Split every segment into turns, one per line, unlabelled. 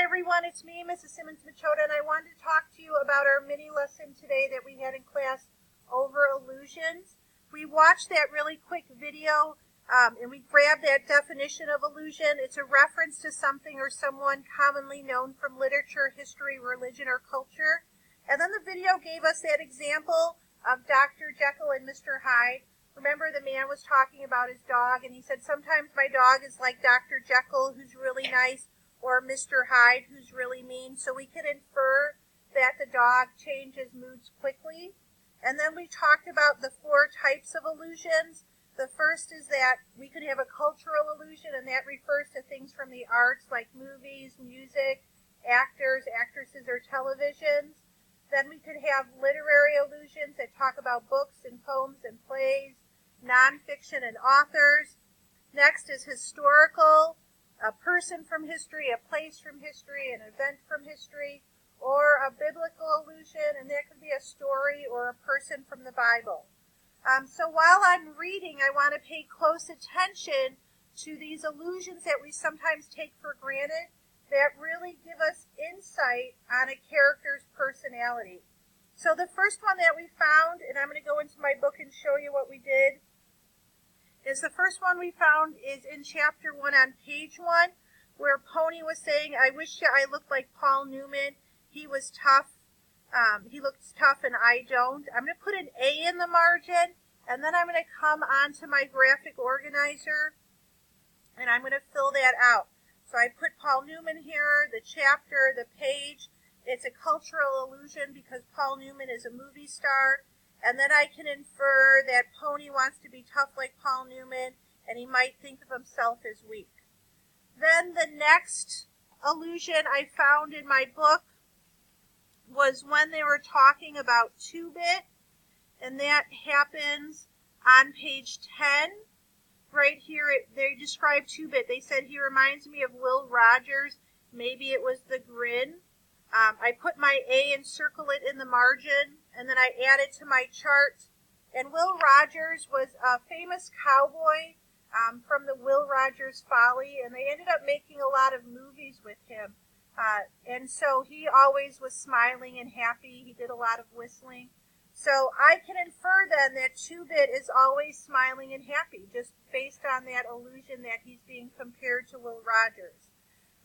everyone, it's me, Mrs. Simmons-Machota, and I wanted to talk to you about our mini lesson today that we had in class over illusions. We watched that really quick video and we grabbed that definition of illusion. It's a reference to something or someone commonly known from literature, history, religion, or culture. And then the video gave us that example of Dr. Jekyll and Mr. Hyde. Remember, the man was talking about his dog, and he said, sometimes my dog is like Dr. Jekyll, who's really nice, or Mr. Hyde, who's really mean. So we could infer that the dog changes moods quickly. And then we talked about the 4 types of illusions. The first is that we could have a cultural illusion, and that refers to things from the arts like movies, music, actors, actresses, or televisions. Then we could have literary illusions that talk about books and poems and plays, nonfiction and authors. Next is historical, a person from history, a place from history, an event from history, or a biblical illusion, and that could be a story or a person from the Bible. So while I'm reading, I want to pay close attention to these illusions that we sometimes take for granted that really give us insight on a character's personality. So the first one that we found, and I'm going to go into my book and show you what we did, is the first one we found is in chapter 1 on page 1, where Pony was saying, I wish I looked like Paul Newman. He was tough. He looks tough and I don't. I'm going to put an A in the margin, and then I'm going to come onto my graphic organizer, and I'm going to fill that out. So I put Paul Newman here, the chapter, the page. It's a cultural illusion because Paul Newman is a movie star. And then I can infer that Pony wants to be tough like Paul Newman, and he might think of himself as weak. Then the next illusion I found in my book was when they were talking about 2-bit, and that happens on page 10. Right here, they describe 2-bit. They said he reminds me of Will Rogers. Maybe it was the grin. I put my A and circle it in the margin, and then I add it to my chart. And Will Rogers was a famous cowboy from the Will Rogers Folly, and they ended up making a lot of movies with him. And so he always was smiling and happy. He did a lot of whistling. So I can infer then that 2-bit is always smiling and happy, just based on that illusion that he's being compared to Will Rogers.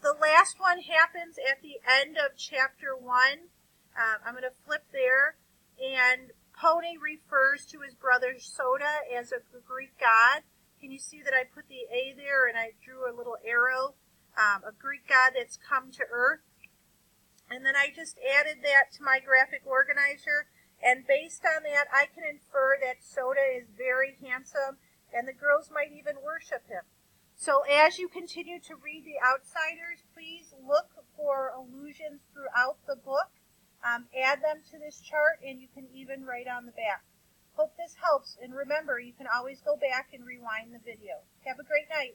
The last one happens at the end of chapter 1. I'm going to flip there, and Pony refers to his brother Soda as a Greek god. Can you see that I put the A there and I drew a little arrow? A Greek god that's come to Earth. And then I just added that to my graphic organizer, and based on that, I can infer that Soda is very handsome, and the girls might even worship him. So as you continue to read The Outsiders, please look for allusions throughout the book. Add them to this chart, and you can even write on the back. Hope this helps, and remember, you can always go back and rewind the video. Have a great night.